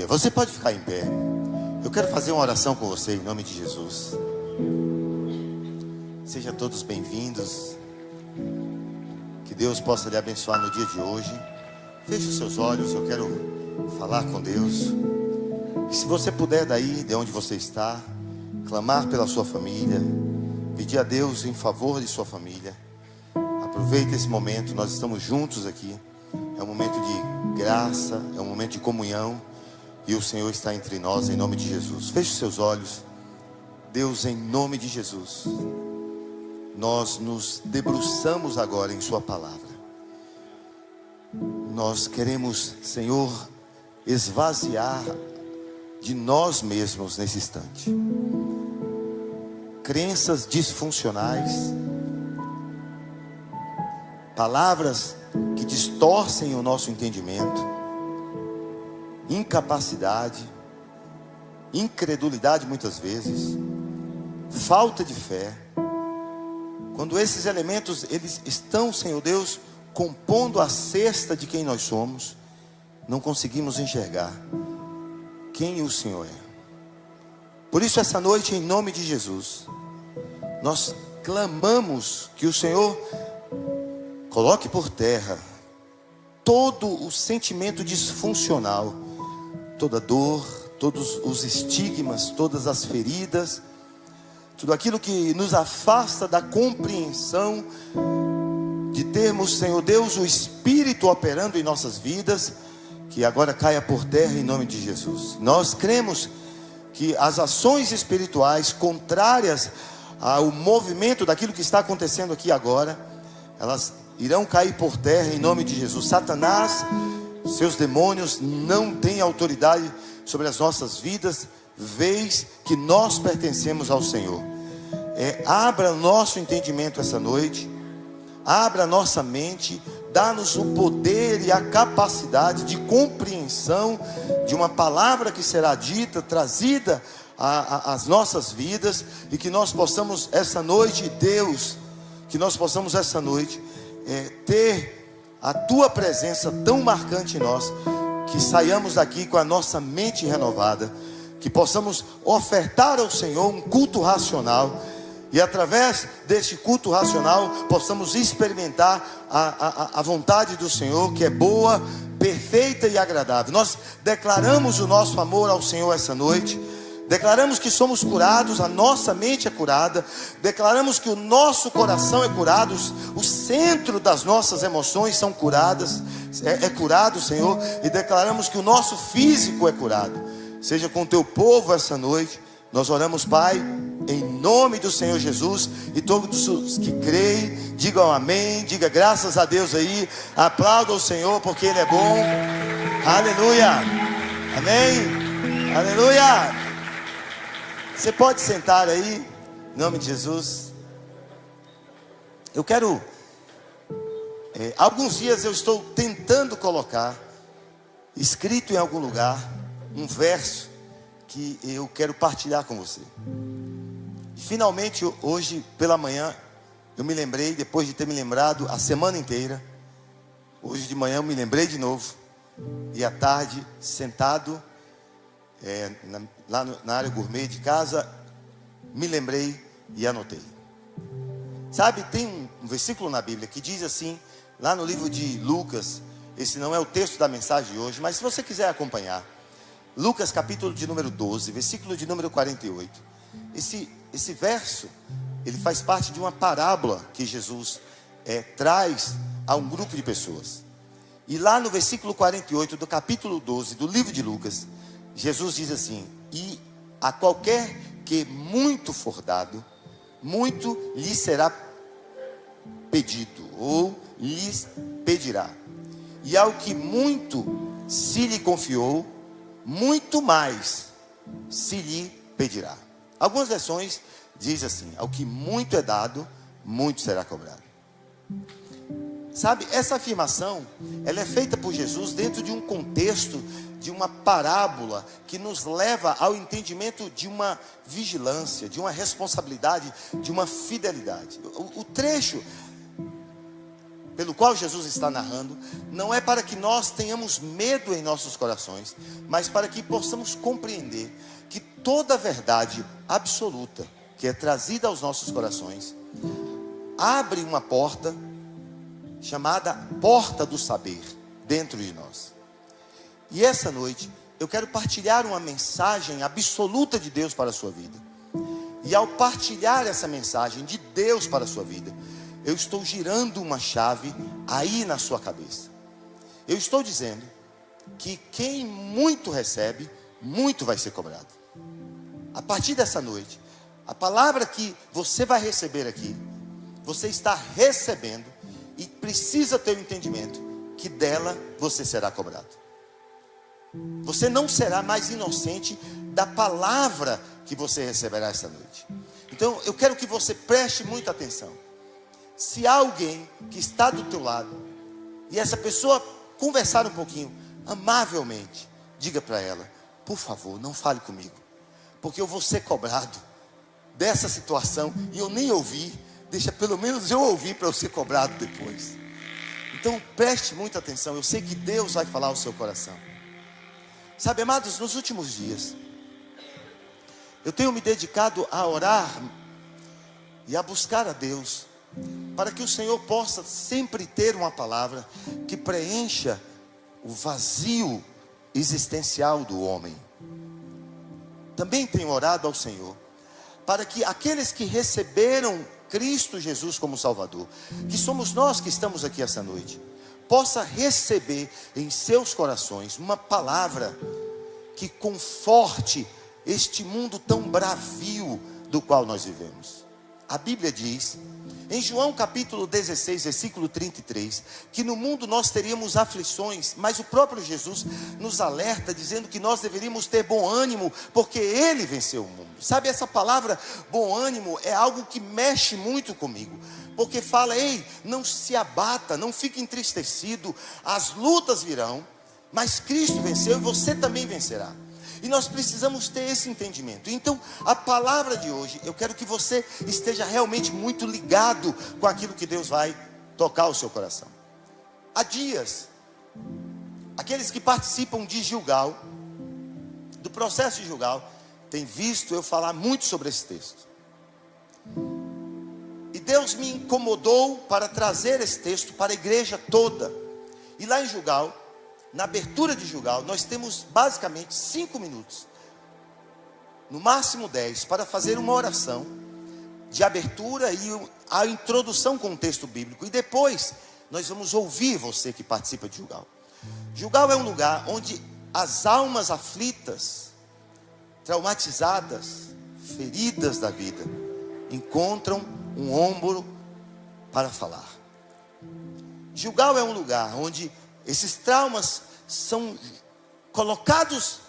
Aleluia. Você pode ficar em pé. Eu quero fazer uma oração com você em nome de Jesus. Sejam todos bem-vindos. Que Deus possa lhe abençoar no dia de hoje. Feche os seus olhos, eu quero falar com Deus. E se você puder daí, de onde você está, clamar pela sua família, pedir a Deus em favor de sua família. Aproveite esse momento, nós estamos juntos aqui. É um momento de graça, é um momento de comunhão. E o Senhor está entre nós em nome de Jesus. Feche os seus olhos. Deus, em nome de Jesus, nós nos debruçamos agora em sua palavra. Nós queremos, Senhor, esvaziar de nós mesmos nesse instante crenças disfuncionais, palavras que distorcem o nosso entendimento, incapacidade, incredulidade muitas vezes, falta de fé. Quando esses elementos, eles estão, Senhor Deus, compondo a cesta de quem nós somos, não conseguimos enxergar quem o Senhor é. Por isso essa noite, em nome de Jesus, nós clamamos que o Senhor coloque por terra todo o sentimento disfuncional, toda dor, todos os estigmas, todas as feridas, tudo aquilo que nos afasta da compreensão de termos, Senhor Deus, o Espírito operando em nossas vidas, que agora caia por terra em nome de Jesus. Nós cremos que as ações espirituais contrárias ao movimento daquilo que está acontecendo aqui agora, elas irão cair por terra em nome de Jesus. Satanás, seus demônios não têm autoridade sobre as nossas vidas, vez que nós pertencemos ao Senhor. Abra nosso entendimento essa noite, abra nossa mente, dá-nos o poder e a capacidade de compreensão de uma palavra que será dita, trazida às nossas vidas, e que nós possamos essa noite, Deus, que nós possamos essa noite ter a Tua presença tão marcante em nós, que saiamos daqui com a nossa mente renovada, que possamos ofertar ao Senhor um culto racional, e através deste culto racional possamos experimentar a vontade do Senhor, que é boa, perfeita e agradável. Nós declaramos o nosso amor ao Senhor essa noite, declaramos que somos curados, a nossa mente é curada, declaramos que o nosso coração é curado, o centro das nossas emoções são curadas, é curado, Senhor, e declaramos que o nosso físico é curado. Seja com o Teu povo essa noite. Nós oramos, Pai, em nome do Senhor Jesus. E todos os que creem, digam amém, diga graças a Deus aí, aplaudam o Senhor porque Ele é bom. Aleluia, amém, aleluia. Você pode sentar aí, em nome de Jesus. Eu quero, alguns dias eu estou tentando colocar, escrito em algum lugar, um verso que eu quero partilhar com você. Finalmente, hoje pela manhã, eu me lembrei, depois de ter me lembrado a semana inteira, hoje de manhã eu me lembrei de novo, e à tarde, sentado lá na área gourmet de casa, me lembrei e anotei. Sabe, tem um versículo na Bíblia que diz assim, lá no livro de Lucas, esse não é o texto da mensagem de hoje, mas se você quiser acompanhar, Lucas capítulo de número 12, versículo de número 48. Esse verso, ele faz parte de uma parábola que Jesus traz a um grupo de pessoas. E lá no versículo 48 do capítulo 12 do livro de Lucas, Jesus diz assim: e a qualquer que muito for dado, muito lhe será pedido, ou lhes pedirá. E ao que muito se lhe confiou, muito mais se lhe pedirá. Algumas versões dizem assim: ao que muito é dado, muito será cobrado. Sabe, essa afirmação, ela é feita por Jesus dentro de um contexto, de uma parábola, que nos leva ao entendimento de uma vigilância, de uma responsabilidade, de uma fidelidade. O trecho pelo qual Jesus está narrando, não é para que nós tenhamos medo em nossos corações, mas para que possamos compreender que toda verdade absoluta que é trazida aos nossos corações abre uma porta chamada porta do saber dentro de nós. E essa noite eu quero partilhar uma mensagem absoluta de Deus para a sua vida. E ao partilhar essa mensagem de Deus para a sua vida, eu estou girando uma chave aí na sua cabeça. Eu estou dizendo que quem muito recebe, muito vai ser cobrado. A partir dessa noite, a palavra que você vai receber aqui, você está recebendo e precisa ter o entendimento que dela você será cobrado. Você não será mais inocente da palavra que você receberá essa noite. Então eu quero que você preste muita atenção. Se há alguém que está do teu lado e essa pessoa conversar um pouquinho amavelmente, diga para ela: por favor, não fale comigo, porque eu vou ser cobrado dessa situação e eu nem ouvi. Deixa pelo menos eu ouvir para eu ser cobrado depois. Então preste muita atenção. Eu sei que Deus vai falar ao seu coração. Sabe, amados, nos últimos dias eu tenho me dedicado a orar e a buscar a Deus, para que o Senhor possa sempre ter uma palavra que preencha o vazio existencial do homem. Também tenho orado ao Senhor para que aqueles que receberam Cristo Jesus como Salvador, que somos nós que estamos aqui essa noite, possa receber em seus corações uma palavra que conforte este mundo tão bravio do qual nós vivemos. A Bíblia diz, em João capítulo 16, versículo 33, que no mundo nós teríamos aflições, mas o próprio Jesus nos alerta, dizendo que nós deveríamos ter bom ânimo, porque Ele venceu o mundo. Sabe, essa palavra bom ânimo é algo que mexe muito comigo, porque fala: ei, não se abata, não fique entristecido, as lutas virão, mas Cristo venceu e você também vencerá. E nós precisamos ter esse entendimento. Então, a palavra de hoje, eu quero que você esteja realmente muito ligado com aquilo que Deus vai tocar o seu coração. Há dias, aqueles que participam de Gilgal, do processo de Gilgal, têm visto eu falar muito sobre esse texto. E Deus me incomodou para trazer esse texto para a igreja toda. E lá em Gilgal, na abertura de Gilgal, nós temos basicamente 5 minutos, no máximo 10, para fazer uma oração de abertura e a introdução com o texto bíblico. E depois nós vamos ouvir você que participa de Gilgal. Gilgal é um lugar onde as almas aflitas, traumatizadas, feridas da vida, encontram um ombro para falar. Gilgal é um lugar onde esses traumas são colocados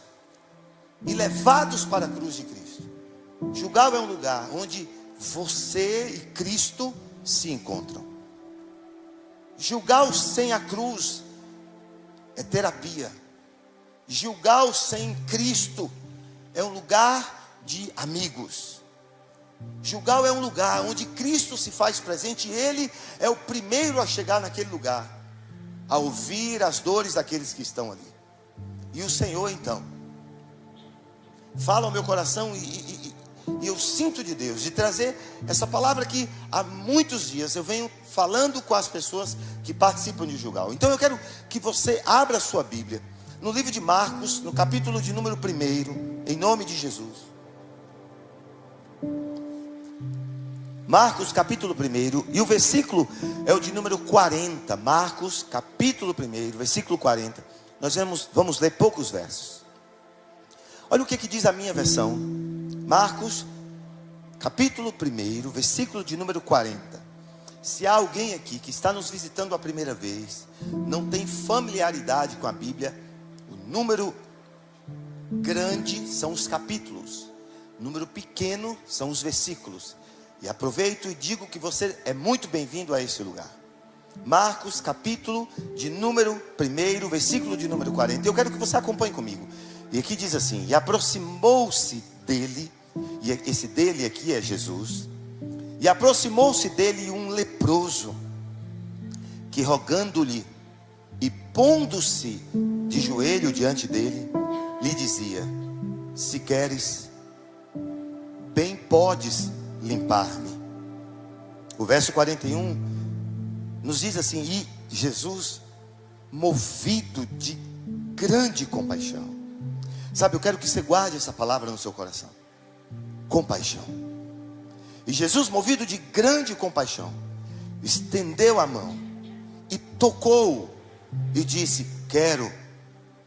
e levados para a cruz de Cristo. Gilgal é um lugar onde você e Cristo se encontram. Gilgal sem a cruz é terapia. Gilgal sem Cristo é um lugar de amigos. Gilgal é um lugar onde Cristo se faz presente e Ele é o primeiro a chegar naquele lugar, a ouvir as dores daqueles que estão ali. E o Senhor então fala ao meu coração e eu sinto de Deus de trazer essa palavra que há muitos dias eu venho falando com as pessoas que participam de Gilgal. Então eu quero que você abra a sua Bíblia no livro de Marcos, no capítulo de número 1, em nome de Jesus. Marcos capítulo 1, e o versículo é o de número 40. Marcos capítulo 1, versículo 40. Nós vamos ler poucos versos. Olha o que diz a minha versão. Marcos capítulo 1, versículo de número 40. Se há alguém aqui que está nos visitando a primeira vez, não tem familiaridade com a Bíblia, o número grande são os capítulos, o número pequeno são os versículos. E aproveito e digo que você é muito bem-vindo a esse lugar. Marcos capítulo de número 1, versículo de número 40. Eu quero que você acompanhe comigo. E aqui diz assim: e aproximou-se dele, e esse dele aqui é Jesus, e aproximou-se dele um leproso, que rogando-lhe e pondo-se de joelho diante dele, lhe dizia: se queres, bem podes limpar-me. O verso 41 nos diz assim: e Jesus, movido de grande compaixão. Sabe, eu quero que você guarde essa palavra no seu coração: compaixão. E Jesus, movido de grande compaixão, estendeu a mão e tocou e disse: quero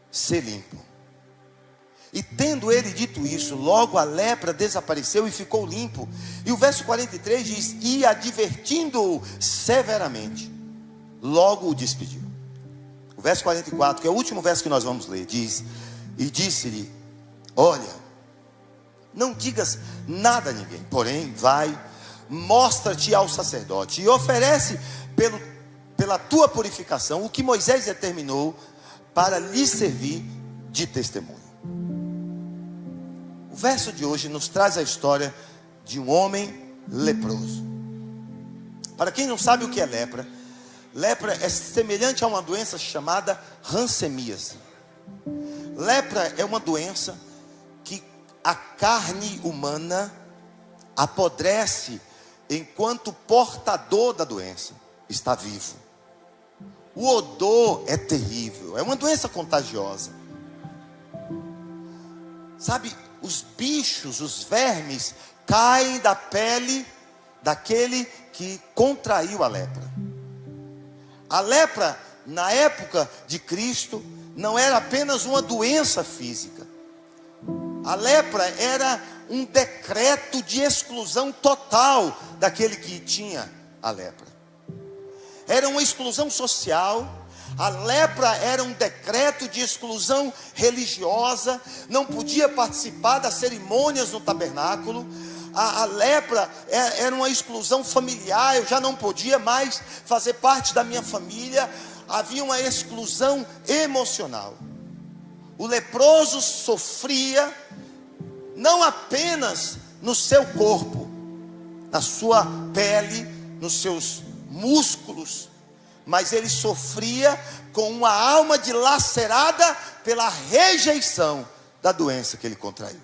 ser limpo. E tendo ele dito isso, logo a lepra desapareceu e ficou limpo. E o verso 43 diz: e advertindo-o severamente, logo o despediu. O verso 44, que é o último verso que nós vamos ler, diz: e disse-lhe: olha, não digas nada a ninguém, porém vai, mostra-te ao sacerdote e oferece pela tua purificação o que Moisés determinou para lhe servir de testemunho. O verso de hoje nos traz a história de um homem leproso. Para quem não sabe o que é lepra, lepra é semelhante a uma doença chamada hanseníase. Lepra é uma doença que a carne humana apodrece enquanto o portador da doença está vivo. O odor é terrível, é uma doença contagiosa. Sabe, os bichos, os vermes caem da pele daquele que contraiu a lepra. A lepra, na época de Cristo, não era apenas uma doença física. A lepra era um decreto de exclusão total daquele que tinha a lepra. Era uma exclusão social. A lepra era um decreto de exclusão religiosa. Não podia participar das cerimônias no tabernáculo. A lepra era uma exclusão familiar. Eu já não podia mais fazer parte da minha família. Havia uma exclusão emocional. O leproso sofria não apenas no seu corpo, na sua pele, nos seus músculos, mas ele sofria com uma alma dilacerada pela rejeição da doença que ele contraiu.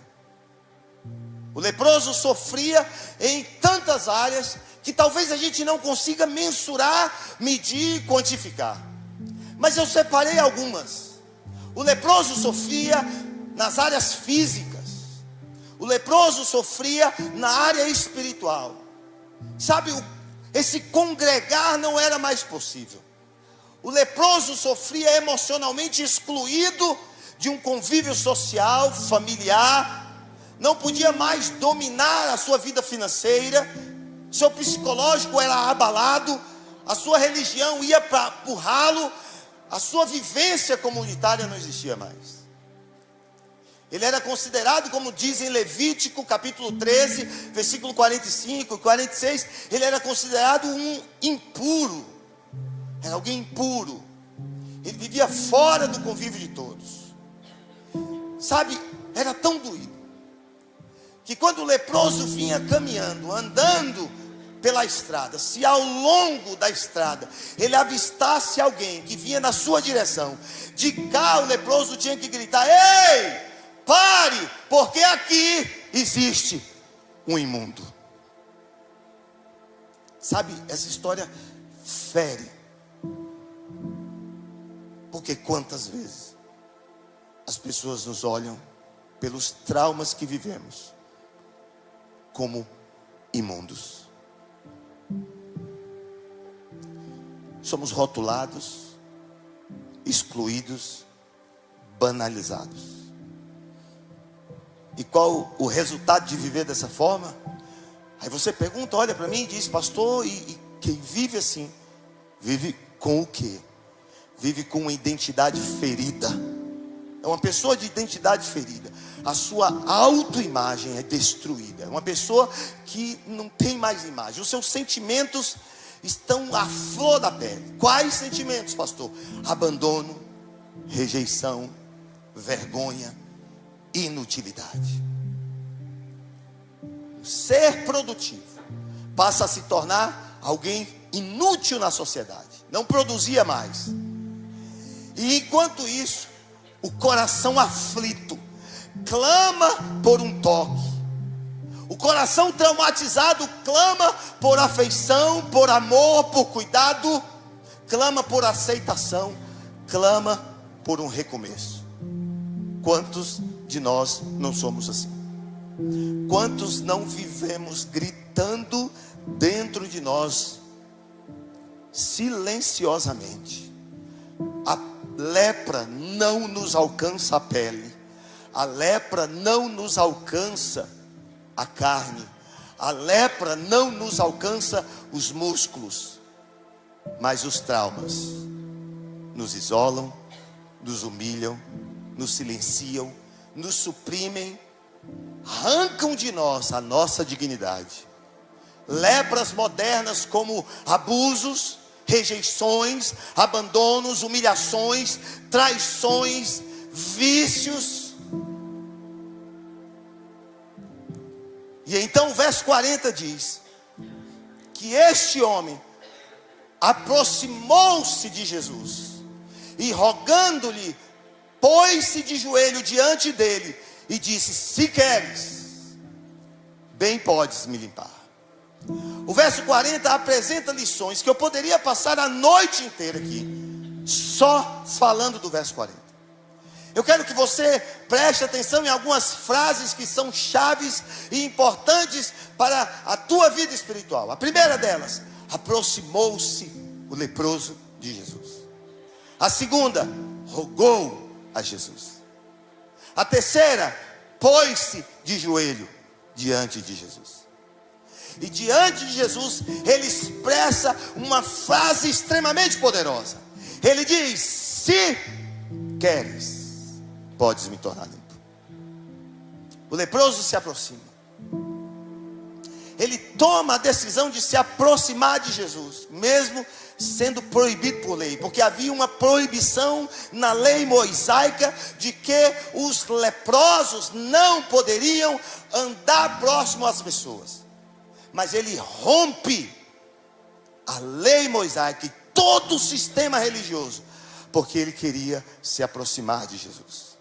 O leproso sofria em tantas áreas que talvez a gente não consiga mensurar, medir, quantificar. Mas eu separei algumas. O leproso sofria nas áreas físicas. O leproso sofria na área espiritual. Sabe, esse congregar não era mais possível. O leproso sofria emocionalmente excluído de um convívio social, familiar. Não podia mais dominar a sua vida financeira. Seu psicológico era abalado. A sua religião ia para o ralo. A sua vivência comunitária não existia mais. Ele era considerado, como diz em Levítico capítulo 13, versículo 45 e 46, ele era considerado um impuro. Era alguém impuro. Ele vivia fora do convívio de todos. Sabe, era tão doído que quando o leproso vinha caminhando, andando pela estrada, se ao longo da estrada ele avistasse alguém que vinha na sua direção, de cá o leproso tinha que gritar: ei, pare, porque aqui existe um imundo. Sabe, essa história fere, porque quantas vezes as pessoas nos olham pelos traumas que vivemos como imundos. Somos rotulados, excluídos, banalizados. E qual o resultado de viver dessa forma? Aí você pergunta, olha para mim e diz: pastor, e quem vive assim, vive com o quê? Vive com uma identidade ferida. É uma pessoa de identidade ferida. A sua autoimagem é destruída. É uma pessoa que não tem mais imagem. Os seus sentimentos estão à flor da pele. Quais sentimentos, pastor? Abandono, rejeição, vergonha, inutilidade. Ser produtivo passa a se tornar alguém inútil na sociedade, não produzia mais. E enquanto isso, o coração aflito clama por um toque. O coração traumatizado clama por afeição, por amor, por cuidado, clama por aceitação, clama por um recomeço. Quantos de nós não somos assim? Quantos não vivemos gritando dentro de nós, silenciosamente? A lepra não nos alcança a pele, a lepra não nos alcança a carne, a lepra não nos alcança os músculos, mas os traumas nos isolam, nos humilham, nos silenciam, nos suprimem, arrancam de nós a nossa dignidade. Lepras modernas como abusos, rejeições, abandonos, humilhações, traições, vícios. E então o verso 40 diz que este homem aproximou-se de Jesus e, rogando-lhe, pôs-se de joelho diante dele e disse: se queres, bem podes me limpar. O verso 40 apresenta lições que eu poderia passar a noite inteira aqui só falando do verso 40. Eu quero que você preste atenção em algumas frases que são chaves e importantes para a tua vida espiritual. A primeira delas: aproximou-se o leproso de Jesus. A segunda: rogou a Jesus. A terceira: pôs-se de joelho diante de Jesus. E diante de Jesus, ele expressa uma frase extremamente poderosa. Ele diz: se queres, podes me tornar limpo. O leproso se aproxima. Ele toma a decisão de se aproximar de Jesus, mesmo sendo proibido por lei, porque havia uma proibição na lei mosaica de que os leprosos não poderiam andar próximo às pessoas. Mas ele rompe a lei mosaica e todo o sistema religioso, porque ele queria se aproximar de Jesus.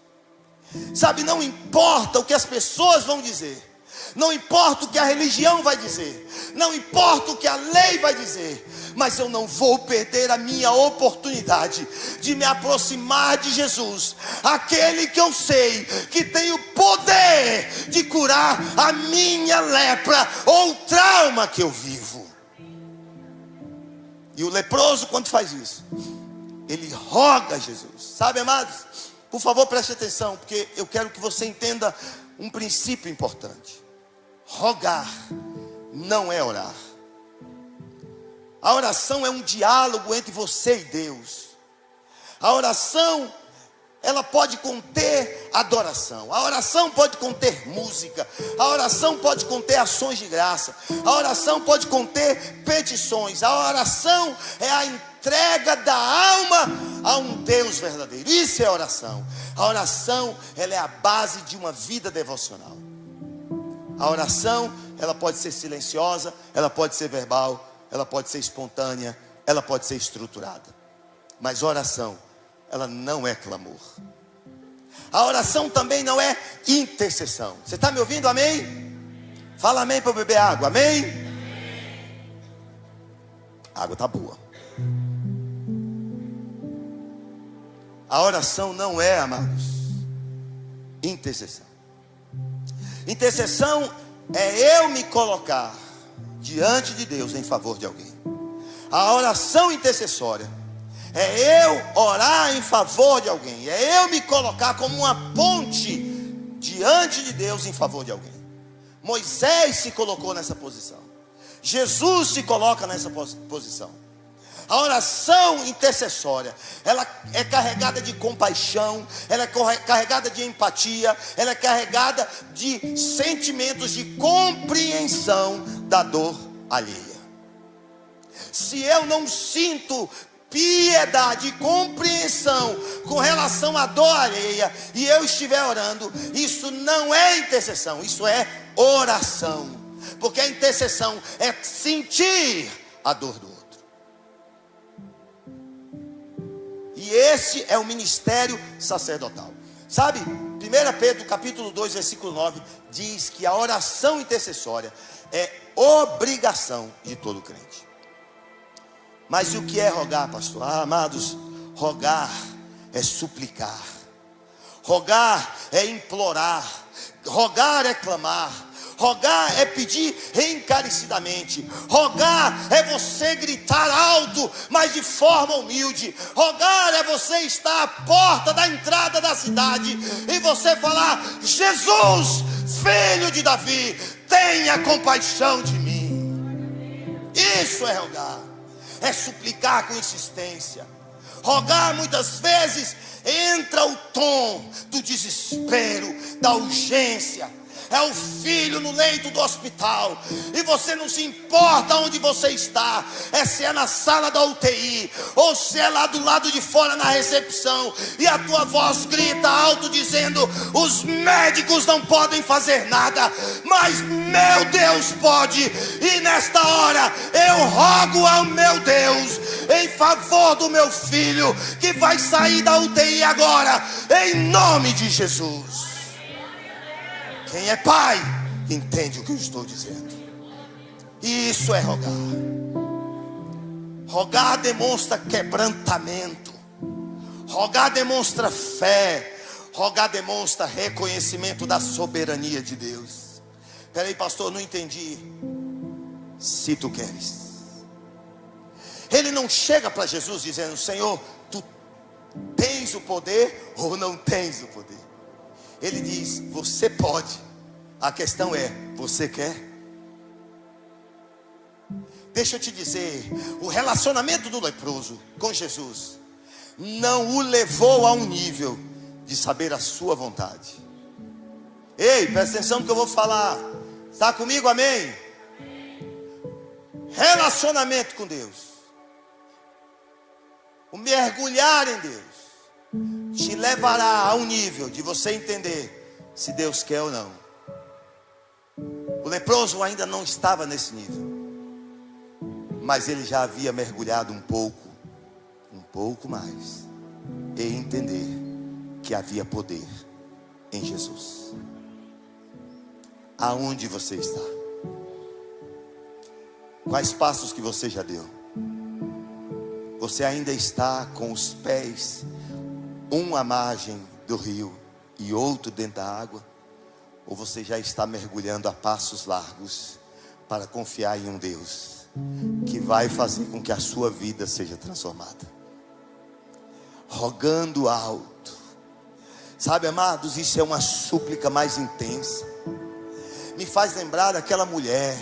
Sabe, não importa o que as pessoas vão dizer, não importa o que a religião vai dizer, não importa o que a lei vai dizer, mas eu não vou perder a minha oportunidade de me aproximar de Jesus, aquele que eu sei que tem o poder de curar a minha lepra ou o trauma que eu vivo. E o leproso, quando faz isso, ele roga a Jesus. Sabe, amados, por favor, preste atenção, porque eu quero que você entenda um princípio importante. Rogar não é orar. A oração é um diálogo entre você e Deus. A oração, ela pode conter adoração. A oração pode conter música. A oração pode conter ações de graça. A oração pode conter petições. A oração é a entrega da alma a um Deus verdadeiro. Isso é oração. A oração, ela é a base de uma vida devocional. A oração, ela pode ser silenciosa, ela pode ser verbal, ela pode ser espontânea, ela pode ser estruturada. Mas oração, ela não é clamor. A oração também não é intercessão. Você está me ouvindo? Amém? Fala amém para eu beber água. Amém? A água está boa. A oração não é, amados, intercessão. Intercessão é eu me colocar diante de Deus em favor de alguém. A oração intercessória é eu orar em favor de alguém. É eu me colocar como uma ponte diante de Deus em favor de alguém. Moisés se colocou nessa posição. Jesus se coloca nessa posição. A oração intercessória, ela é carregada de compaixão, ela é carregada de empatia, ela é carregada de sentimentos de compreensão da dor alheia. Se eu não sinto piedade e compreensão com relação à dor alheia e eu estiver orando, isso não é intercessão, isso é oração. Porque a intercessão é sentir a dor do outro. E esse é o ministério sacerdotal. Sabe, 1 Pedro capítulo 2, versículo 9, diz que a oração intercessória é obrigação de todo crente. Mas e o que é rogar, pastor? Amados, rogar é suplicar, rogar é implorar, rogar é clamar, rogar é pedir encarecidamente, rogar é você gritar alto, mas de forma humilde. Rogar é você estar à porta da entrada da cidade e você falar: Jesus, filho de Davi, tenha compaixão de mim. Isso é rogar, é suplicar com insistência. Rogar muitas vezes entra o tom do desespero, da urgência. É o filho no leito do hospital e você não se importa onde você está, se é na sala da UTI ou se é lá do lado de fora na recepção, e a tua voz grita alto dizendo: os médicos não podem fazer nada, mas meu Deus pode. E nesta hora eu rogo ao meu Deus em favor do meu filho que vai sair da UTI agora, em nome de Jesus. Quem é pai entende o que eu estou dizendo. Isso é rogar. Rogar demonstra quebrantamento, rogar demonstra fé, rogar demonstra reconhecimento da soberania de Deus. Peraí, pastor, não entendi. Se tu queres. Ele não chega para Jesus dizendo: Senhor, tu tens o poder ou não tens o poder. Ele diz: você pode. A questão é: você quer? Deixa eu te dizer, o relacionamento do leproso com Jesus não o levou a um nível de saber a sua vontade. Ei, presta atenção no que eu vou falar. Está comigo, amém? Relacionamento com Deus, o mergulhar em Deus, te levará a um nível de você entender se Deus quer ou não. O leproso ainda não estava nesse nível, mas ele já havia mergulhado um pouco mais, e entender que havia poder em Jesus. Aonde você está? Quais passos que você já deu? Você ainda está com os pés, um à margem do rio e outro dentro da água? Ou você já está mergulhando a passos largos para confiar em um Deus que vai fazer com que a sua vida seja transformada? Rogando alto. Sabe, amados, isso é uma súplica mais intensa. Me faz lembrar daquela mulher,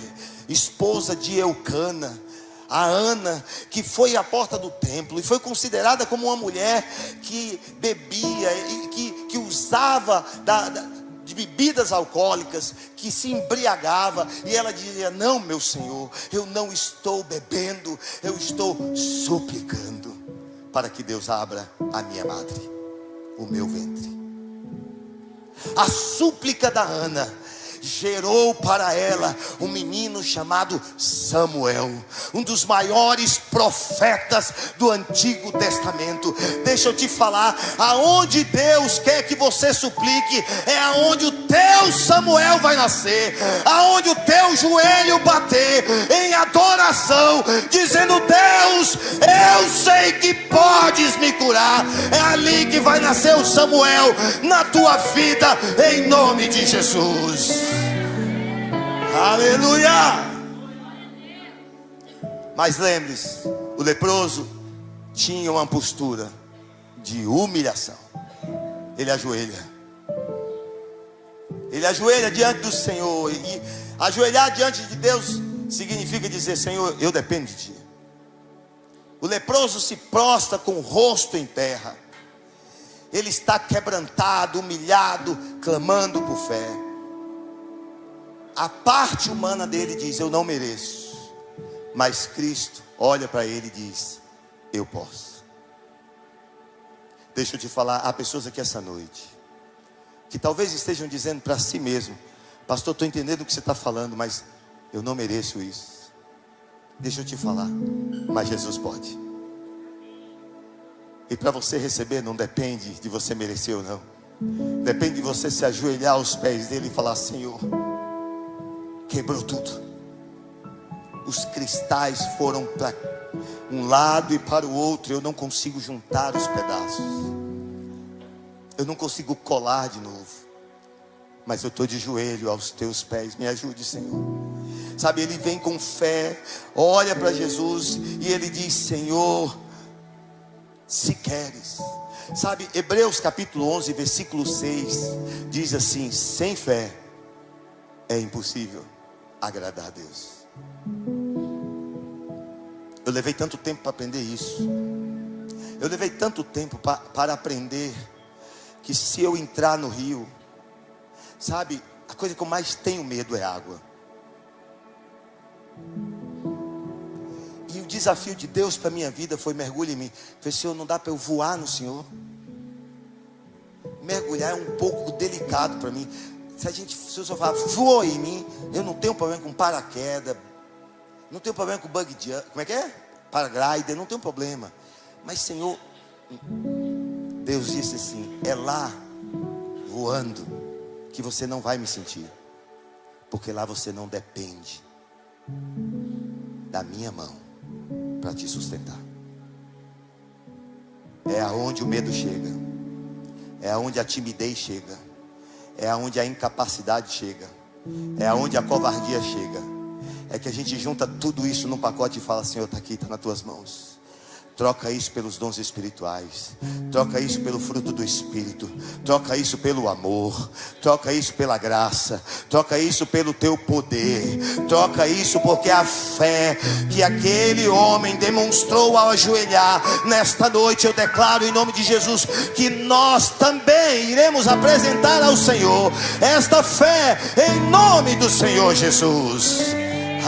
esposa de Eucana, a Ana, que foi à porta do templo e foi considerada como uma mulher que bebia e que usava de bebidas alcoólicas, que se embriagava, e ela dizia: não, meu Senhor, eu não estou bebendo, eu estou suplicando para que Deus abra a minha madre, o meu ventre. A súplica da Ana gerou para ela um menino chamado Samuel, um dos maiores profetas do Antigo Testamento. Deixa eu te falar, aonde Deus quer que você suplique, é aonde o teu Samuel vai nascer, aonde o teu joelho bater em adoração, dizendo: Deus, eu sei que podes me curar. É ali que vai nascer o Samuel na tua vida, em nome de Jesus. Aleluia! Mas lembre-se, o leproso tinha uma postura de humilhação. Ele ajoelha diante do Senhor. E ajoelhar diante de Deus significa dizer: Senhor, eu dependo de ti. O leproso se prostra com o rosto em terra. Ele está quebrantado, humilhado, clamando por fé. A parte humana dele diz: eu não mereço. Mas Cristo olha para ele e diz: eu posso. Deixa eu te falar, há pessoas aqui essa noite que talvez estejam dizendo para si mesmo: pastor, estou entendendo o que você está falando, mas eu não mereço isso. Deixa eu te falar, mas Jesus pode. E para você receber não depende de você merecer ou não. Depende de você se ajoelhar aos pés dele e falar: Senhor, quebrou tudo. Os cristais foram para um lado e para o outro. Eu não consigo juntar os pedaços. Eu não consigo colar de novo. Mas eu estou de joelho aos teus pés. Me ajude, Senhor. Sabe, ele vem com fé, olha para Jesus e ele diz: Senhor, se queres. Sabe, Hebreus capítulo 11, versículo 6 diz assim: sem fé é impossível agradar a Deus. Eu levei tanto tempo para aprender isso. Eu levei tanto tempo para aprender que se eu entrar no rio, sabe, a coisa que eu mais tenho medo é água. E o desafio de Deus para a minha vida foi: mergulhe em mim. Eu falei: Senhor, não dá para eu voar no Senhor? Mergulhar é um pouco delicado para mim. Se o Senhor falar: voa em mim, eu não tenho problema com paraquedas, não tenho problema com bug jump, como é que é? Paraglider, não tenho problema. Mas Senhor, Deus disse assim: é lá, voando, que você não vai me sentir. Porque lá você não depende da minha mão para te sustentar. É aonde o medo chega, é aonde a timidez chega, é aonde a incapacidade chega, é aonde a covardia chega. É que a gente junta tudo isso num pacote e fala: Senhor, está aqui, está nas tuas mãos. Troca isso pelos dons espirituais, troca isso pelo fruto do Espírito, troca isso pelo amor, troca isso pela graça, troca isso pelo teu poder, troca isso porque a fé que aquele homem demonstrou ao ajoelhar, nesta noite eu declaro em nome de Jesus que nós também iremos apresentar ao Senhor esta fé em nome do Senhor Jesus.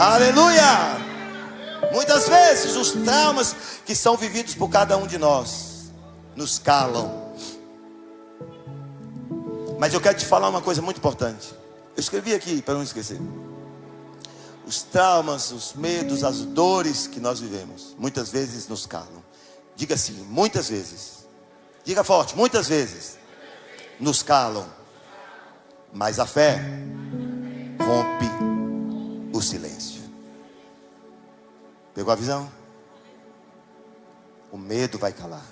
Aleluia! Muitas vezes os traumas que são vividos por cada um de nós nos calam. Mas eu quero te falar uma coisa muito importante. Eu escrevi aqui para não esquecer. Os traumas, os medos, as dores que nós vivemos muitas vezes nos calam. Diga assim: muitas vezes. Diga forte: muitas vezes nos calam. Mas a fé rompe o silêncio. Pegou a visão? O medo vai calar,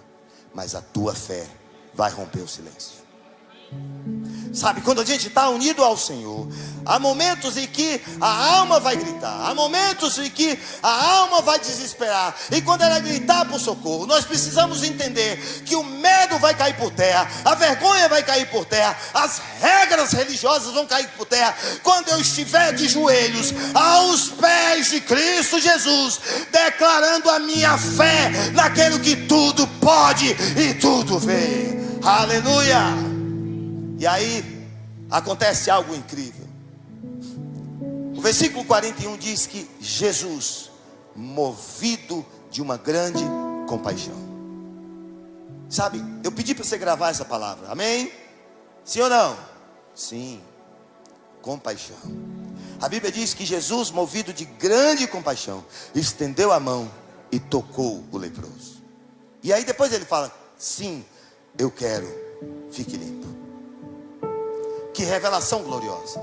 mas a tua fé vai romper o silêncio. Sabe, quando a gente está unido ao Senhor, há momentos em que a alma vai gritar, há momentos em que a alma vai desesperar. E quando ela gritar por socorro, nós precisamos entender que o medo vai cair por terra, a vergonha vai cair por terra, as regras religiosas vão cair por terra, quando eu estiver de joelhos aos pés de Cristo Jesus, declarando a minha fé naquele que tudo pode e tudo vê. Aleluia! E aí acontece algo incrível. O versículo 41 diz que Jesus, movido de uma grande compaixão. Sabe, eu pedi para você gravar essa palavra, amém? Sim ou não? Sim, compaixão. A Bíblia diz que Jesus, movido de grande compaixão, estendeu a mão e tocou o leproso. E aí depois ele fala: sim, eu quero, fique limpo. Que revelação gloriosa.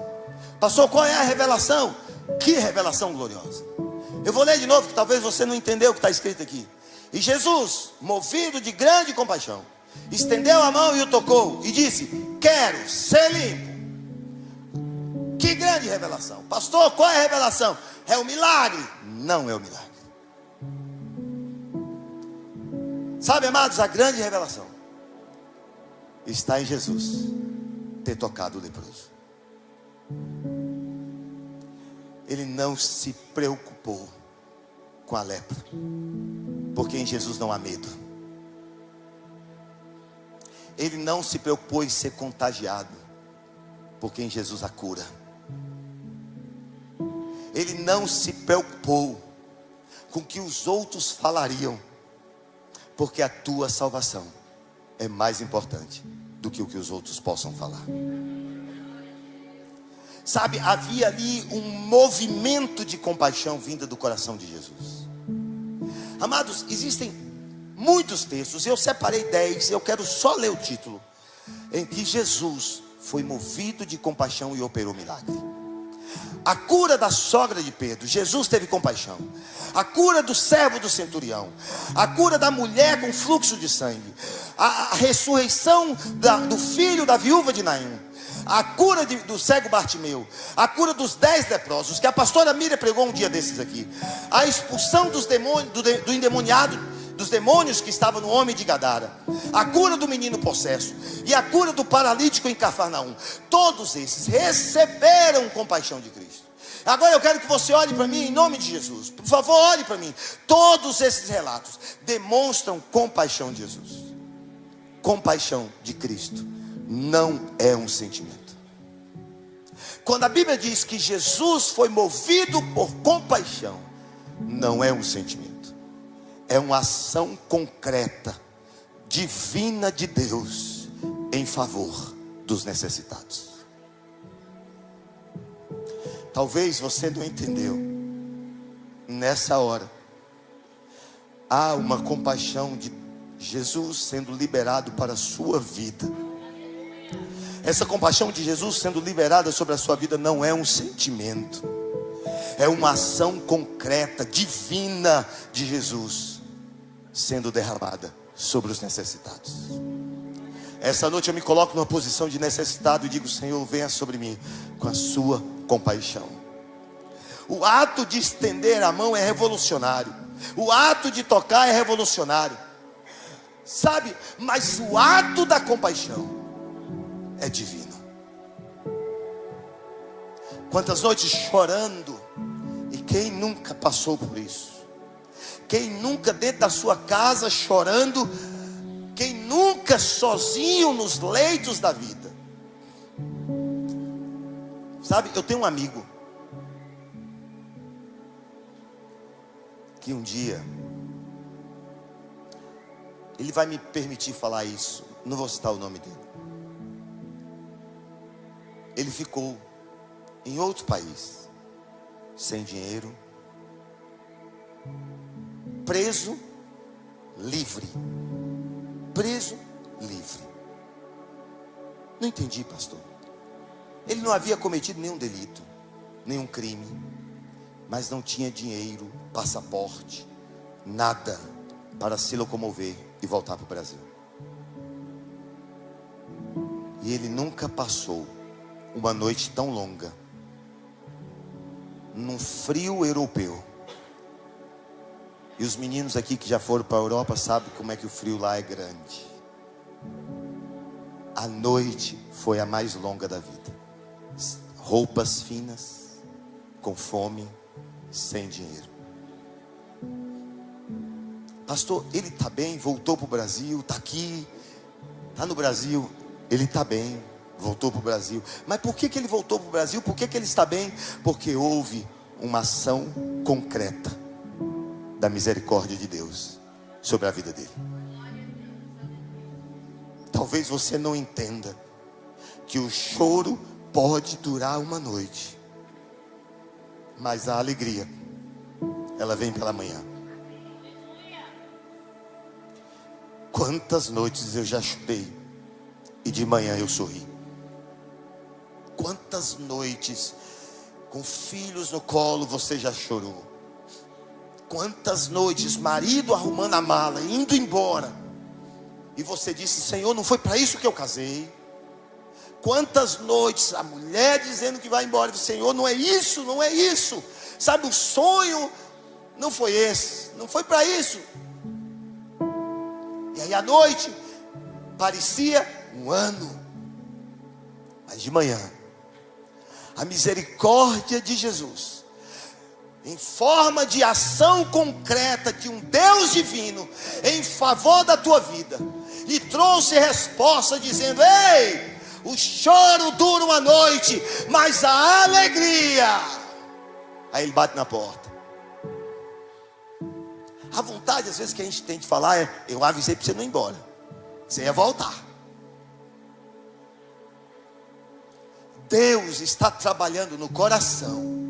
Pastor, qual é a revelação? Que revelação gloriosa. Eu vou ler de novo, que talvez você não entendeu o que está escrito aqui. E Jesus, movido de grande compaixão, estendeu a mão e o tocou e disse: quero ser limpo. Que grande revelação. Pastor, qual é a revelação? É o milagre? Não é o milagre. Sabe, amados, a grande revelação está em Jesus ter tocado o leproso. Ele não se preocupou com a lepra, porque em Jesus não há medo. Ele não se preocupou em ser contagiado, porque em Jesus há cura. Ele não se preocupou com o que os outros falariam, porque a tua salvação é mais importante do que o que os outros possam falar. Sabe, havia ali um movimento de compaixão vinda do coração de Jesus. Amados, existem muitos textos. Eu separei 10, eu quero só ler o título, em que Jesus foi movido de compaixão e operou milagre. A cura da sogra de Pedro, Jesus teve compaixão. A cura do servo do centurião, a cura da mulher com fluxo de sangue, a ressurreição do filho da viúva de Naim, a cura do cego Bartimeu, a cura dos 10 leprosos, que a pastora Miriam pregou um dia desses aqui, a expulsão dos demônios, do endemoniado, dos demônios que estavam no homem de Gadara, a cura do menino possesso e a cura do paralítico em Cafarnaum. Todos esses receberam compaixão de Cristo. Agora eu quero que você olhe para mim em nome de Jesus. Por favor, olhe para mim. Todos esses relatos demonstram compaixão de Jesus. Compaixão de Cristo não é um sentimento. Quando a Bíblia diz que Jesus foi movido por compaixão, não é um sentimento. É uma ação concreta, divina de Deus, em favor dos necessitados. Talvez você não entendeu. Nessa hora, há uma compaixão de Jesus sendo liberado para a sua vida. Essa compaixão de Jesus sendo liberada sobre a sua vida não é um sentimento. É uma ação concreta, divina de Jesus sendo derramada sobre os necessitados. Essa noite eu me coloco numa posição de necessitado e digo: Senhor, venha sobre mim com a sua compaixão. O ato de estender a mão é revolucionário. O ato de tocar é revolucionário. Sabe? Mas o ato da compaixão é divino. Quantas noites chorando, e quem nunca passou por isso? Quem nunca dentro da sua casa chorando? Quem nunca sozinho nos leitos da vida? Sabe, eu tenho um amigo que um dia, ele vai me permitir falar isso, não vou citar o nome dele. Ele ficou em outro país, sem dinheiro, preso, livre. Preso, livre. Não entendi, pastor. Ele não havia cometido nenhum delito, nenhum crime, mas não tinha dinheiro, passaporte, nada para se locomover e voltar para o Brasil. E ele nunca passou uma noite tão longa num frio europeu. E os meninos aqui que já foram para a Europa sabem como é que o frio lá é grande. A noite foi a mais longa da vida. Roupas finas, com fome, sem dinheiro. Pastor, ele está bem, voltou para o Brasil, está aqui, está no Brasil. Ele está bem, voltou para o Brasil. Mas por que ele voltou para o Brasil? Por que ele está bem? Porque houve uma ação concreta da misericórdia de Deus sobre a vida dele. Talvez você não entenda que o choro pode durar uma noite, mas a alegria, ela vem pela manhã. Quantas noites eu já chorei e de manhã eu sorri. Quantas noites com filhos no colo você já chorou. Quantas noites, marido arrumando a mala, indo embora, e você disse: Senhor, não foi para isso que eu casei. Quantas noites, a mulher dizendo que vai embora, Senhor, não é isso, não é isso. Sabe, o sonho não foi esse, não foi para isso. E aí à noite, parecia um ano, mas de manhã, a misericórdia de Jesus, em forma de ação concreta de um Deus divino em favor da tua vida, e trouxe resposta dizendo: ei, o choro dura uma noite, mas a alegria. Aí ele bate na porta. A vontade às vezes que a gente tem de falar é: eu avisei para você não ir embora, você ia voltar. Deus está trabalhando no coração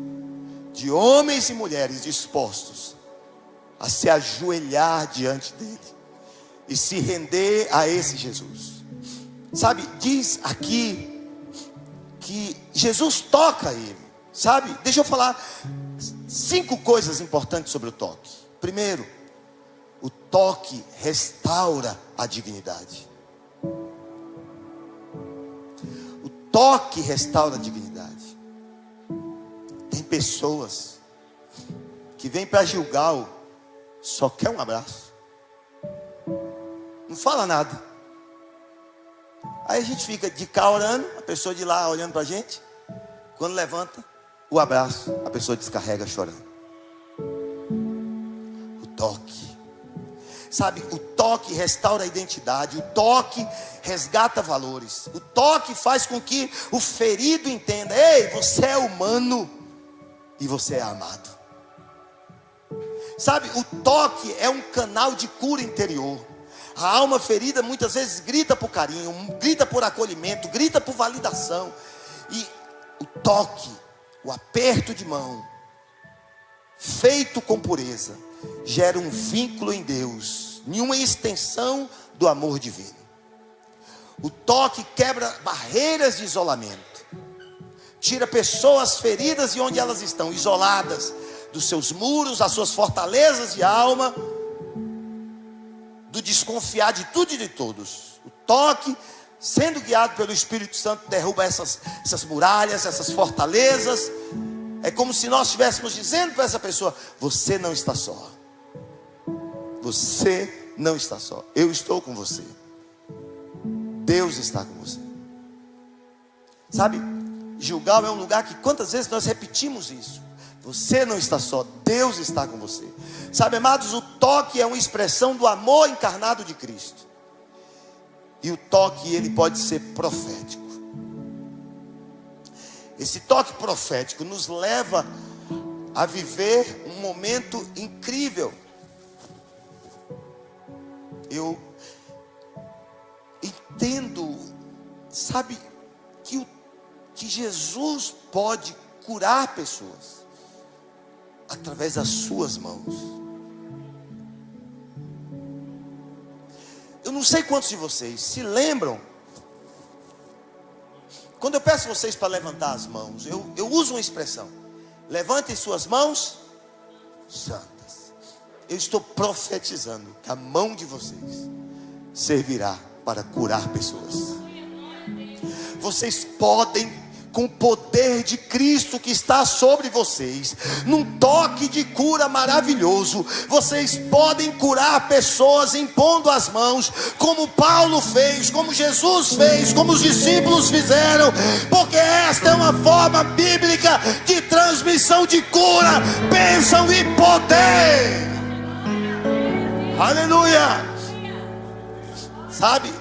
de homens e mulheres dispostos a se ajoelhar diante dele e se render a esse Jesus. Sabe, diz aqui que Jesus toca ele. Sabe, deixa eu falar 5 coisas importantes sobre o toque. Primeiro, o toque restaura a dignidade. O toque restaura a dignidade. Tem pessoas que vêm para Gilgal, só quer um abraço, não fala nada. Aí a gente fica de cá orando, a pessoa de lá olhando para a gente. Quando levanta o abraço, a pessoa descarrega chorando. O toque, sabe, o toque restaura a identidade. O toque resgata valores. O toque faz com que o ferido entenda: ei, você é humano e você é amado. Sabe, o toque é um canal de cura interior. A alma ferida muitas vezes grita por carinho, grita por acolhimento, grita por validação. E o toque, o aperto de mão, feito com pureza, gera um vínculo em Deus, nenhuma extensão do amor divino. O toque quebra barreiras de isolamento, tira pessoas feridas de onde elas estão, isoladas, dos seus muros, das suas fortalezas de alma, do desconfiar de tudo e de todos. O toque, sendo guiado pelo Espírito Santo, derruba essas muralhas, essas fortalezas. É como se nós estivéssemos dizendo para essa pessoa: você não está só. Você não está só. Eu estou com você. Deus está com você. Sabe, Gilgal é um lugar que quantas vezes nós repetimos isso. Você não está só, Deus está com você. Sabe, amados, o toque é uma expressão do amor encarnado de Cristo. E o toque, ele pode ser profético. Esse toque profético nos leva a viver um momento incrível. Eu entendo, sabe, que Jesus pode curar pessoas através das suas mãos. Eu não sei quantos de vocês se lembram, quando eu peço vocês para levantar as mãos, eu uso uma expressão: levantem suas mãos santas. Eu estou profetizando que a mão de vocês servirá para curar pessoas. Vocês podem, com o poder de Cristo que está sobre vocês, num toque de cura maravilhoso, vocês podem curar pessoas impondo as mãos, como Paulo fez, como Jesus fez, como os discípulos fizeram, porque esta é uma forma bíblica de transmissão de cura, bênção e poder. Aleluia. Sabe,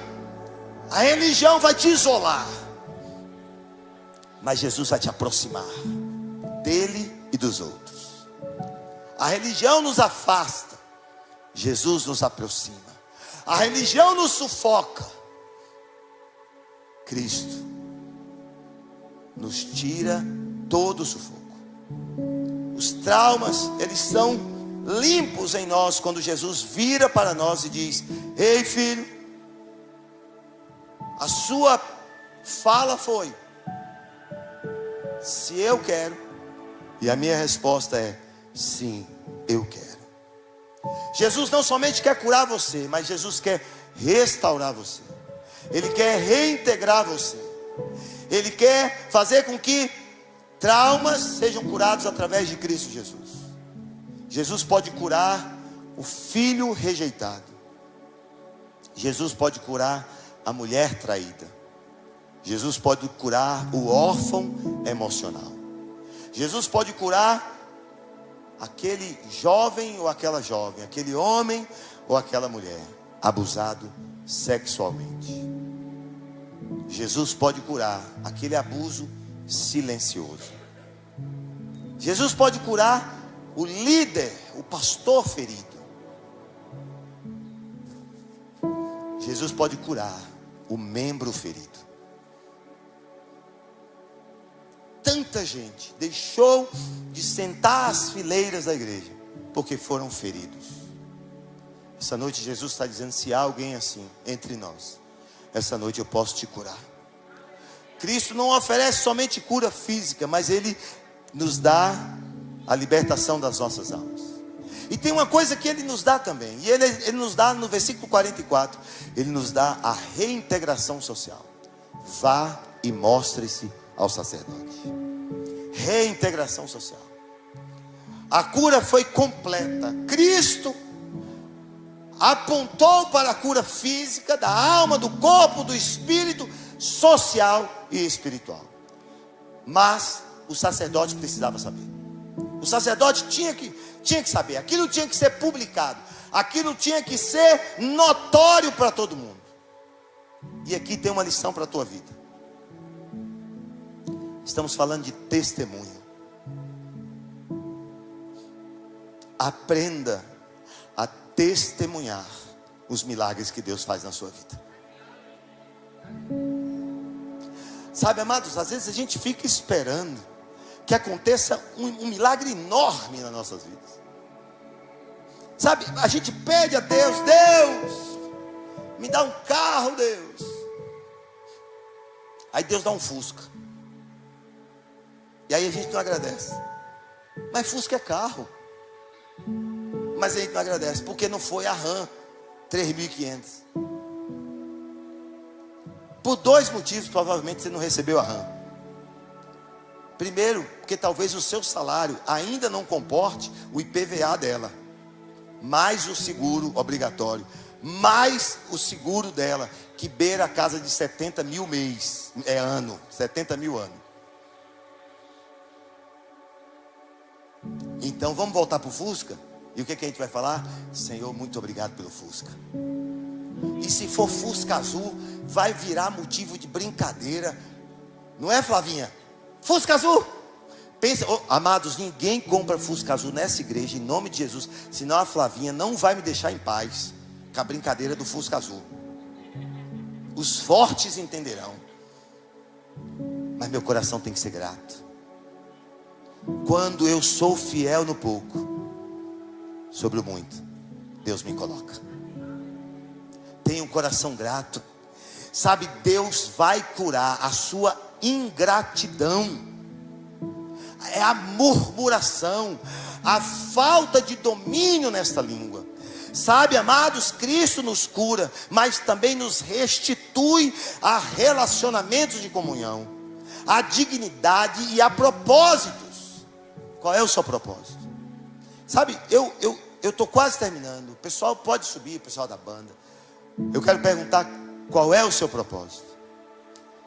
a religião vai te isolar, mas Jesus vai te aproximar dele e dos outros. A religião nos afasta, Jesus nos aproxima. A religião nos sufoca, Cristo nos tira todo o sufoco. Os traumas, eles são limpos em nós quando Jesus vira para nós e diz: ei, filho, a sua fala foi: se eu quero. E a minha resposta é: sim, eu quero. Jesus não somente quer curar você, mas Jesus quer restaurar você. Ele quer reintegrar você. Ele quer fazer com que traumas sejam curados através de Cristo Jesus. Jesus pode curar o filho rejeitado. Jesus pode curar a mulher traída. Jesus pode curar o órfão emocional. Jesus pode curar aquele jovem ou aquela jovem, aquele homem ou aquela mulher abusado sexualmente. Jesus pode curar aquele abuso silencioso. Jesus pode curar o líder, o pastor ferido. Jesus pode curar o membro ferido. Tanta gente deixou de sentar às fileiras da igreja porque foram feridos. Essa noite Jesus está dizendo: se há alguém assim entre nós, essa noite eu posso te curar. Cristo não oferece somente cura física, mas Ele nos dá a libertação das nossas almas. E tem uma coisa que Ele nos dá também, e Ele nos dá no versículo 44, Ele nos dá a reintegração social. Vá e mostre-se ao sacerdote. Reintegração social. A cura foi completa. Cristo apontou para a cura física, da alma, do corpo, do espírito, social e espiritual. Mas o sacerdote precisava saber. O sacerdote tinha que saber. Aquilo tinha que ser publicado. Aquilo tinha que ser notório para todo mundo. E aqui tem uma lição para a tua vida. Estamos falando de testemunho. Aprenda a testemunhar os milagres que Deus faz na sua vida. Sabe, amados, às vezes a gente fica esperando que aconteça um milagre enorme nas nossas vidas. Sabe, a gente pede a Deus: Deus, me dá um carro, Deus. Aí Deus dá um Fusca. E aí a gente não agradece. Mas Fusca é carro. Mas a gente não agradece, porque não foi a RAM 3.500. Por dois motivos, provavelmente você não recebeu a RAM. Primeiro, porque talvez o seu salário ainda não comporte o IPVA dela, mais o seguro obrigatório, mais o seguro dela, que beira a casa de 70 mil mês, ano, 70 mil ano. Então vamos voltar para o Fusca? E o que a gente vai falar? Senhor, muito obrigado pelo Fusca. E se for Fusca azul, vai virar motivo de brincadeira. Não é, Flavinha? Fusca azul. Pensa, amados, ninguém compra Fusca azul nessa igreja, em nome de Jesus. Senão a Flavinha não vai me deixar em paz com a brincadeira do Fusca azul. Os fortes entenderão. Mas meu coração tem que ser grato. Quando eu sou fiel no pouco, sobre o muito, Deus me coloca. Tenha um coração grato. Sabe, Deus vai curar a sua ingratidão. É a murmuração, a falta de domínio nesta língua. Sabe, amados, Cristo nos cura, mas também nos restitui a relacionamentos de comunhão, a dignidade e a propósitos. Qual é o seu propósito? Sabe, eu estou quase terminando. O pessoal pode subir, o pessoal da banda. Eu quero perguntar: qual é o seu propósito?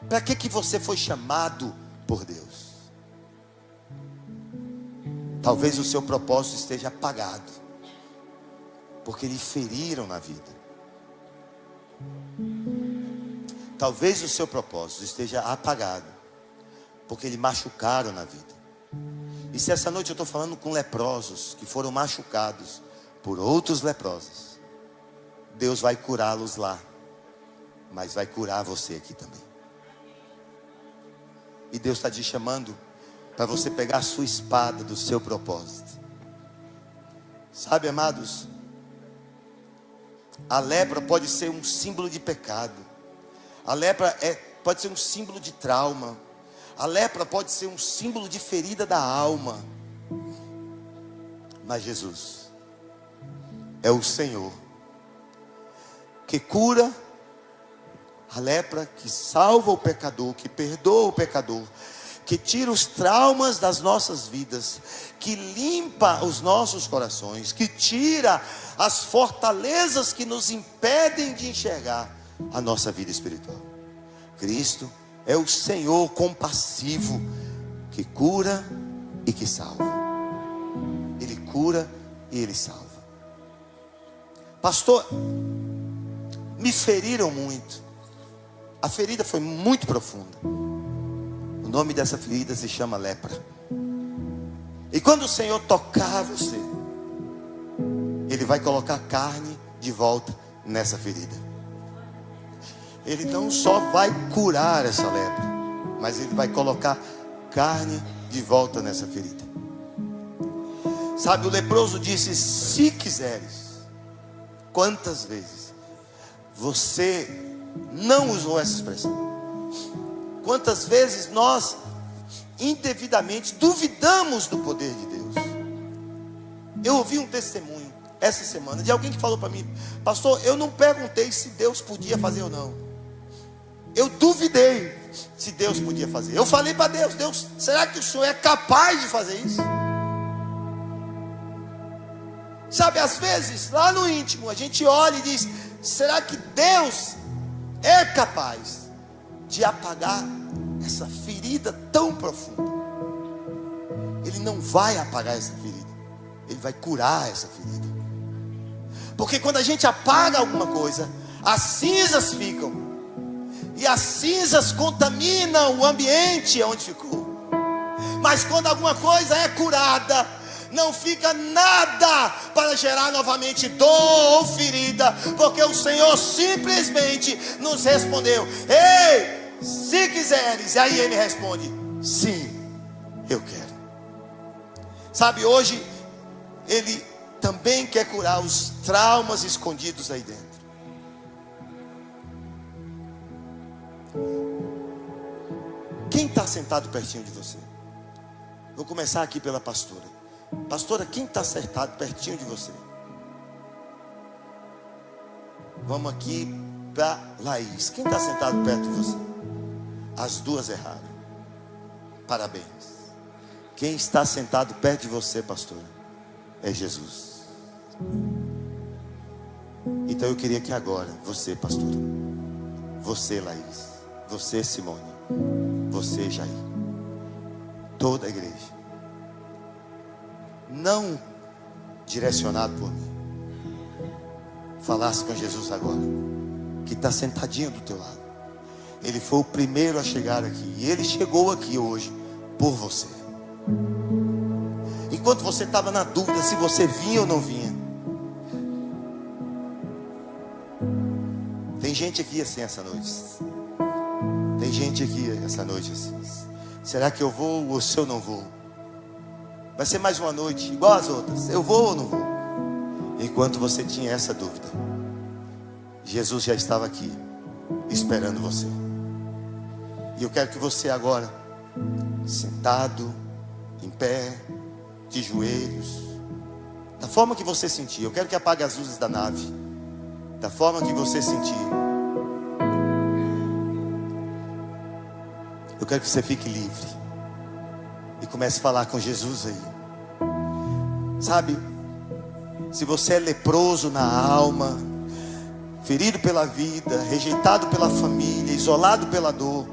Para que você foi chamado por Deus? Talvez o seu propósito esteja apagado, porque lhe feriram na vida. Talvez o seu propósito esteja apagado, porque lhe machucaram na vida. E se essa noite eu estou falando com leprosos que foram machucados por outros leprosos, Deus vai curá-los lá, mas vai curar você aqui também. E Deus está te chamando para você pegar a sua espada do seu propósito. Sabe, amados, a lepra pode ser um símbolo de pecado. A lepra pode ser um símbolo de trauma. A lepra pode ser um símbolo de ferida da alma. Mas Jesus é o Senhor que cura a lepra, que salva o pecador, que perdoa o pecador, que tira os traumas das nossas vidas, que limpa os nossos corações, que tira as fortalezas que nos impedem de enxergar a nossa vida espiritual. Cristo é o Senhor compassivo, que cura e que salva. Ele cura e Ele salva. Pastor, me feriram muito. A ferida foi muito profunda. O nome dessa ferida se chama lepra. E quando o Senhor tocar você, Ele vai colocar carne de volta nessa ferida. Ele não só vai curar essa lepra, mas Ele vai colocar carne de volta nessa ferida. Sabe, o leproso disse: se quiseres, Quantas vezes você não usou essa expressão? Quantas vezes nós indevidamente duvidamos do poder de Deus? Eu ouvi um testemunho essa semana de alguém que falou para mim: pastor, eu não perguntei se Deus podia fazer ou não. Eu duvidei se Deus podia fazer. Eu falei para Deus: Deus, será que o Senhor é capaz de fazer isso? Sabe, às vezes lá no íntimo a gente olha e diz: será que Deus é capaz de apagar essa ferida tão profunda? Ele não vai apagar essa ferida, Ele vai curar essa ferida. Porque quando a gente apaga alguma coisa, as cinzas ficam, e as cinzas contaminam o ambiente onde ficou. Mas quando alguma coisa é curada, não fica nada para gerar novamente dor ou ferida, porque o Senhor simplesmente nos respondeu: ei, se quiseres. E aí Ele responde: sim, eu quero. Sabe, hoje Ele também quer curar os traumas escondidos aí dentro. Quem está sentado pertinho de você? Vou começar aqui pela pastora. Pastora, quem está sentado pertinho de você? Vamos aqui para Laís. Quem está sentado perto de você? As duas erraram. Parabéns. Quem está sentado perto de você, pastora, é Jesus. Então eu queria que agora, você, pastora, você, Laís, você, Simone, você, Jair, toda a igreja, não direcionado por mim, falasse com Jesus agora, que está sentadinho do teu lado. Ele foi o primeiro a chegar aqui, e Ele chegou aqui hoje por você. Enquanto você estava na dúvida se você vinha ou não vinha, tem gente aqui assim essa noite. Tem gente aqui essa noite assim: será que eu vou ou se eu não vou? Vai ser mais uma noite igual as outras, eu vou ou não vou? Enquanto você tinha essa dúvida, Jesus já estava aqui esperando você. E eu quero que você agora, sentado, em pé, de joelhos, da forma que você sentir, eu quero que apague as luzes da nave, da forma que você sentir. Eu quero que você fique livre e comece a falar com Jesus aí. Sabe, se você é leproso na alma, ferido pela vida, rejeitado pela família, isolado pela dor,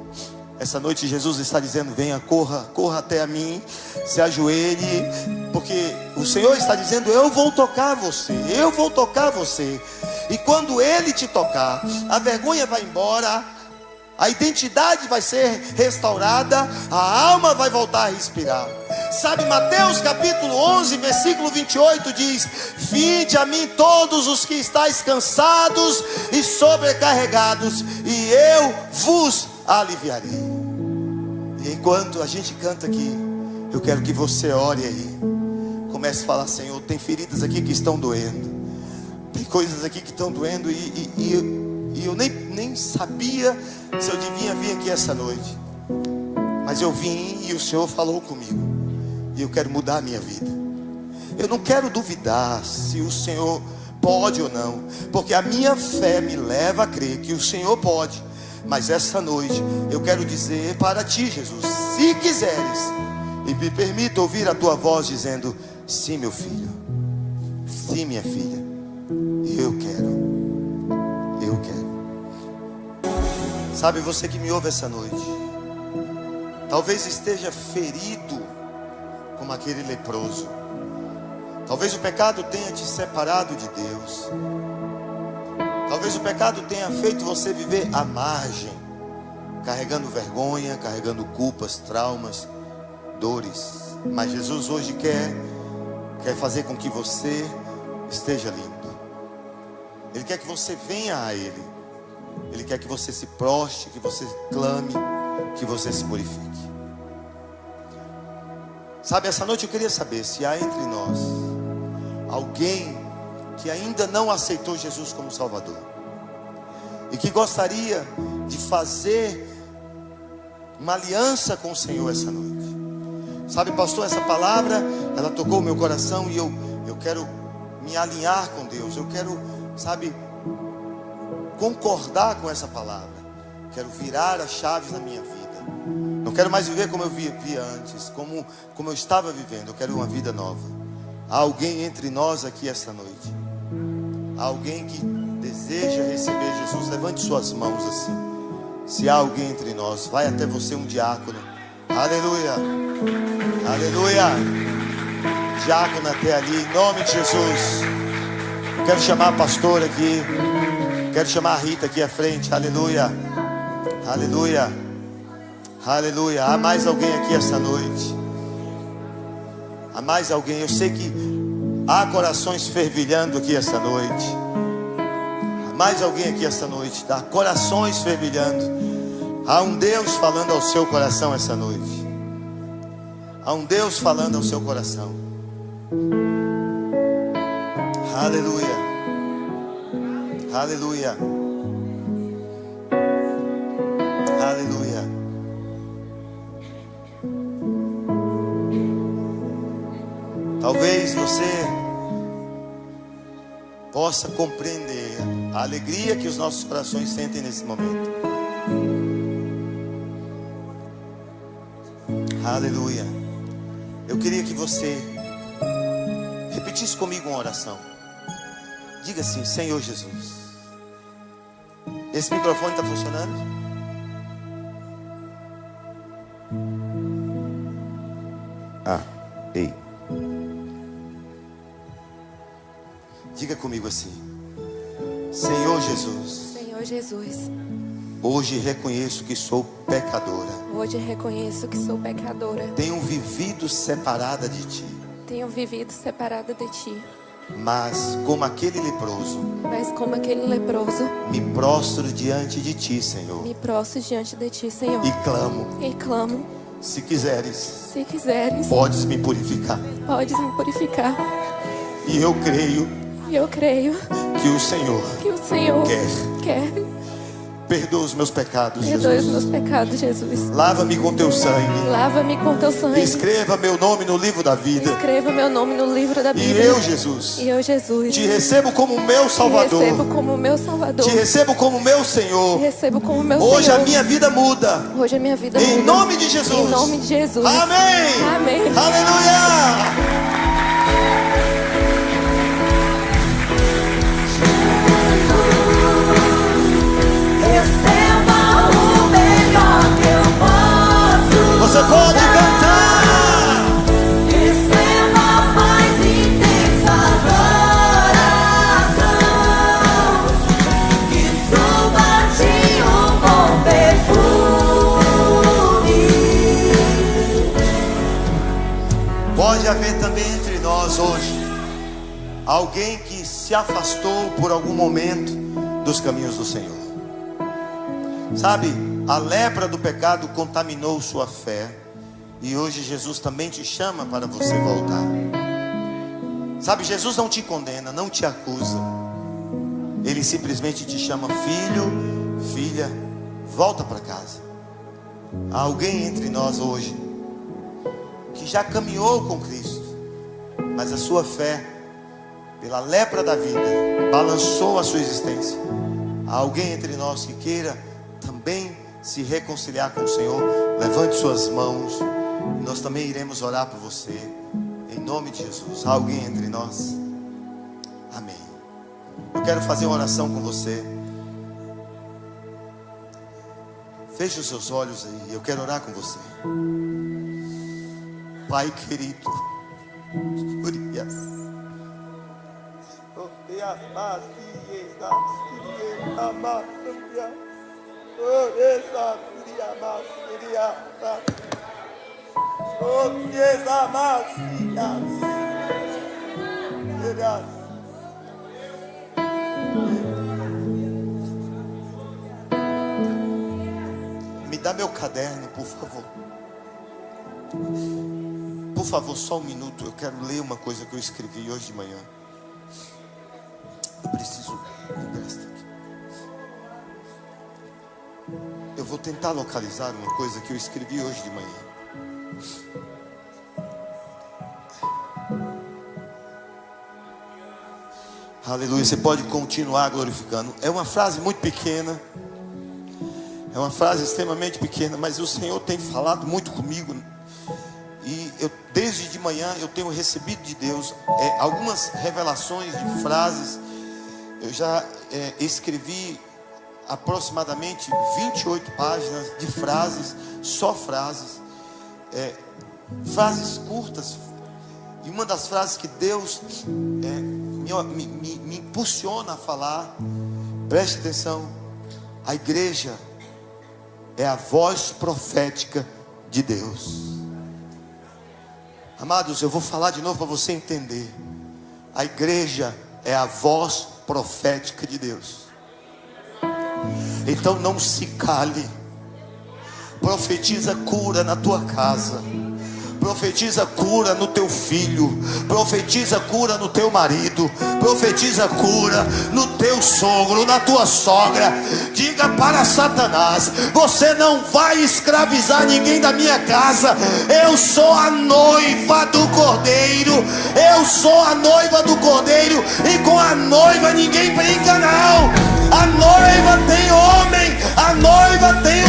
essa noite Jesus está dizendo: venha, corra, corra até a mim, se ajoelhe, porque o Senhor está dizendo: eu vou tocar você, eu vou tocar você. E quando Ele te tocar, a vergonha vai embora, a identidade vai ser restaurada, a alma vai voltar a respirar. Sabe, Mateus capítulo 11, versículo 28 diz: vinde a mim todos os que estáis cansados e sobrecarregados, e eu vos aliviarei. E enquanto a gente canta aqui, eu quero que você ore aí, comece a falar: Senhor, tem feridas aqui que estão doendo, tem coisas aqui que estão doendo, e eu nem sabia se eu devia vir aqui essa noite, mas eu vim e o Senhor falou comigo, e eu quero mudar a minha vida. Eu não quero duvidar se o Senhor pode ou não, porque a minha fé me leva a crer que o Senhor pode. Mas essa noite eu quero dizer para ti, Jesus, se quiseres, e me permita ouvir a tua voz dizendo: sim, meu filho, sim, minha filha, eu quero. Sabe, você que me ouve essa noite, talvez esteja ferido como aquele leproso. Talvez o pecado tenha te separado de Deus. Talvez o pecado tenha feito você viver à margem, carregando vergonha, carregando culpas, traumas, dores. Mas Jesus hoje quer fazer com que você esteja limpo. Ele quer que você venha a Ele. Ele quer que você se prostre, que você clame, que você se purifique. Sabe, essa noite eu queria saber se há entre nós alguém que ainda não aceitou Jesus como Salvador e que gostaria de fazer uma aliança com o Senhor essa noite. Sabe, pastor, essa palavra, ela tocou o meu coração e eu quero me alinhar com Deus. Eu quero, sabe, concordar com essa palavra. Quero virar as chaves na minha vida. Não quero mais viver como eu vivia antes, como eu estava vivendo. Eu quero uma vida nova. Há alguém entre nós aqui esta noite. Há alguém que deseja receber Jesus. Levante suas mãos assim. Se há alguém entre nós, vai até você, um diácono. Aleluia, aleluia. Diácono até ali, em nome de Jesus. Eu quero chamar a pastora aqui. Quero chamar a Rita aqui à frente. Aleluia, aleluia, aleluia. Há mais alguém aqui essa noite? Há mais alguém? Eu sei que há corações fervilhando aqui essa noite. Há mais alguém aqui essa noite? Há corações fervilhando. Há um Deus falando ao seu coração essa noite. Há um Deus falando ao seu coração. Aleluia, aleluia, aleluia. Talvez você possa compreender a alegria que os nossos corações sentem nesse momento. Aleluia. Eu queria que você repetisse comigo uma oração. Diga assim: Senhor Jesus. Esse microfone está funcionando? Ei. Diga comigo assim: Senhor Jesus. Senhor Jesus. Hoje reconheço que sou pecadora. Hoje reconheço que sou pecadora. Tenho vivido separada de Ti. Tenho vivido separada de Ti. Mas como aquele leproso, me prostro diante de Ti, Senhor. Me prostro diante de Ti, Senhor. E clamo. Se quiseres, podes me purificar. E eu creio que o Senhor quer. Perdoa os meus pecados, Jesus. Lava-me com Teu sangue. Escreva meu nome no livro da vida. E eu, Jesus, Te recebo como meu Salvador. Te recebo como meu Senhor. Hoje a minha vida muda. Em nome de Jesus. Amém. Aleluia. Você pode cantar. Receba a mais intensa adoração, que suba de um bom perfume. Pode haver também entre nós hoje alguém que se afastou por algum momento dos caminhos do Senhor. Sabe, a lepra do pecado contaminou sua fé. E hoje Jesus também te chama para você voltar. Sabe, Jesus não te condena, não te acusa. Ele simplesmente te chama: filho, filha, volta para casa. Há alguém entre nós hoje que já caminhou com Cristo, mas a sua fé, pela lepra da vida, balançou a sua existência. Há alguém entre nós que queira também se reconciliar com o Senhor. Levante suas mãos. Nós também iremos orar por você, em nome de Jesus. Há alguém entre nós? Amém. Eu quero fazer uma oração com você. Feche os seus olhos aí. Eu quero orar com você. Pai querido, me dá meu caderno, por favor. Por favor, só um minuto. Eu quero ler uma coisa que eu escrevi hoje de manhã. Eu preciso, me empresta aqui. Eu vou tentar localizar uma coisa que eu escrevi hoje de manhã. Aleluia, você pode continuar glorificando. É uma frase muito pequena. É uma frase extremamente pequena, mas o Senhor tem falado muito comigo. E eu, desde de manhã, eu tenho recebido de Deus algumas revelações de frases. Eu já escrevi aproximadamente 28 páginas de frases, só frases. Frases curtas. E uma das frases que Deus me impulsiona a falar, preste atenção: a igreja é a voz profética de Deus. Amados, eu vou falar de novo para você entender. A igreja é a voz profética de Deus. Então não se cale. Profetiza cura na tua casa. Profetiza cura no teu filho. Profetiza cura no teu marido. Profetiza cura no teu sogro, na tua sogra. Diga para Satanás: você não vai escravizar ninguém da minha casa. Eu sou a noiva do Cordeiro. Eu sou a noiva do Cordeiro. E com a noiva ninguém brinca não. A noiva tem homem. A noiva tem